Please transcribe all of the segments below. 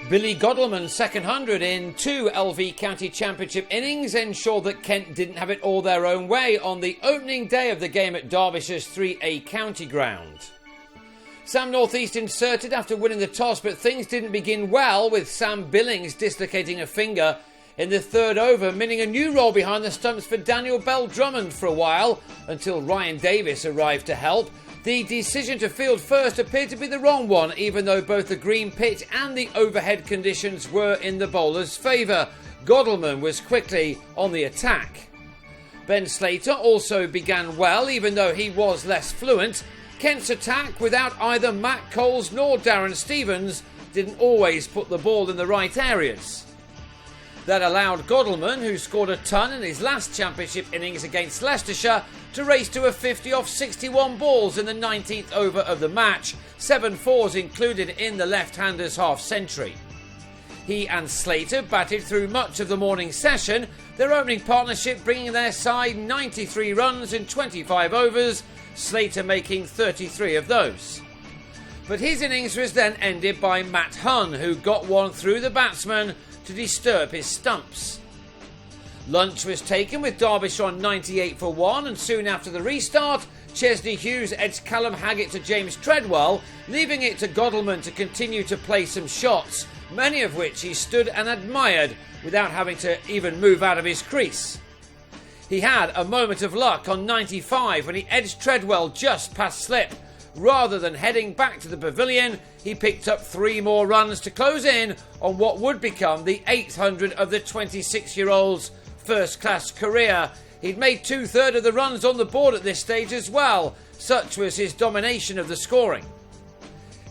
Billy Godleman's second 100 in 2 LV County Championship innings ensured that Kent didn't have it all their own way on the opening day of the game at Derbyshire's 3A County ground. Sam North East inserted after winning the toss, but things didn't begin well, with Sam Billings dislocating a finger in the third over, meaning a new role behind the stumps for Daniel Bell-Drummond for a while, until Ryan Davis arrived to help. The decision to field first appeared to be the wrong one, even though both the green pitch and the overhead conditions were in the bowler's favour. Godleman was quickly on the attack. Ben Slater also began well, even though he was less fluent. Kent's attack, without either Matt Coles nor Darren Stevens, didn't always put the ball in the right areas. That allowed Godleman, who scored a ton in his last championship innings against Leicestershire, to race to a 50 off 61 balls in the 19th over of the match, 7 fours included in the left-hander's half-century. He and Slater batted through much of the morning session, their opening partnership bringing their side 93 runs in 25 overs, Slater making 33 of those. But his innings was then ended by Matt Hunn, who got one through the batsman to disturb his stumps. Lunch was taken with Derbyshire on 98 for 1, and soon after the restart, Chesney Hughes edged Callum Haggett to James Treadwell, leaving it to Godleman to continue to play some shots, many of which he stood and admired without having to even move out of his crease. He had a moment of luck on 95 when he edged Treadwell just past slip. Rather than heading back to the pavilion, he picked up 3 more runs to close in on what would become the 800 of the 26-year-old's first-class career. He'd made 2/3 of the runs on the board at this stage as well. Such was his domination of the scoring.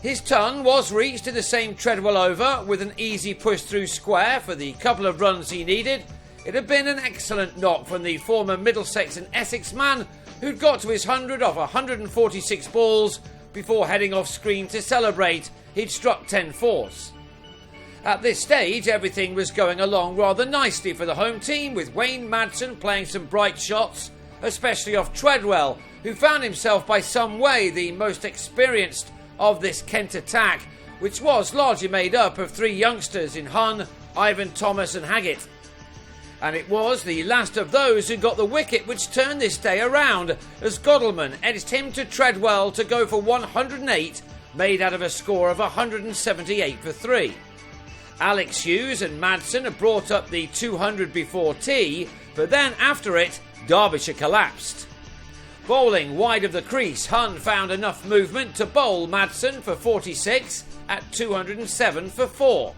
His ton was reached in the same Treadwell over with an easy push through square for the couple of runs he needed. It had been an excellent knock from the former Middlesex and Essex man, who'd got to his 100 off 146 balls before heading off screen to celebrate. He'd struck 10 fours. At this stage, everything was going along rather nicely for the home team, with Wayne Madsen playing some bright shots, especially off Treadwell, who found himself by some way the most experienced of this Kent attack, which was largely made up of 3 youngsters in Hunn, Ivan Thomas and Haggett. And it was the last of those who got the wicket which turned this day around, as Godleman edged him to Treadwell to go for 108, made out of a score of 178 for 3. Alex Hughes and Madsen had brought up the 200 before tea, but then after it, Derbyshire collapsed. Bowling wide of the crease, Hunn found enough movement to bowl Madsen for 46 at 207 for 4.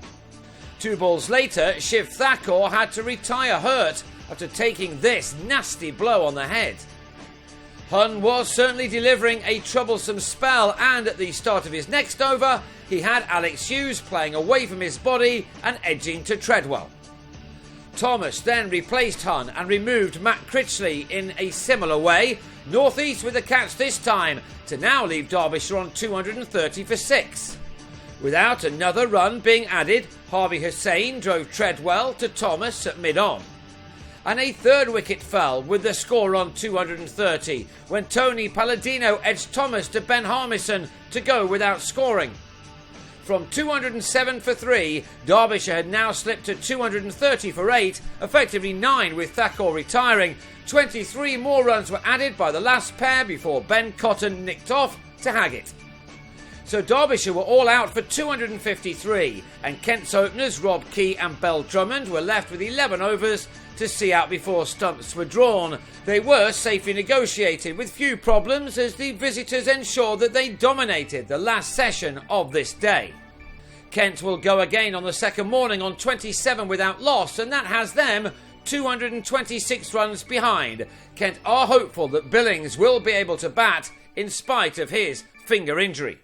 2 balls later, Shiv Thakur had to retire hurt after taking this nasty blow on the head. Hunn was certainly delivering a troublesome spell, and at the start of his next over, he had Alex Hughes playing away from his body and edging to Treadwell. Thomas then replaced Hunn and removed Matt Critchley in a similar way, North East with a catch this time, to now leave Derbyshire on 230 for 6. Without another run being added, Harvey Hussain drove Treadwell to Thomas at mid-on. And a 3rd wicket fell with the score on 230 when Tony Palladino edged Thomas to Ben Harmison to go without scoring. From 207 for 3, Derbyshire had now slipped to 230 for 8, effectively 9 with Thakur retiring. 23 more runs were added by the last pair before Ben Cotton nicked off to Haggett. So Derbyshire were all out for 253, and Kent's openers Rob Key and Bell-Drummond were left with 11 overs to see out before stumps were drawn. They were safely negotiated with few problems, as the visitors ensured that they dominated the last session of this day. Kent will go again on the second morning on 27 without loss, and that has them 226 runs behind. Kent are hopeful that Billings will be able to bat in spite of his finger injury.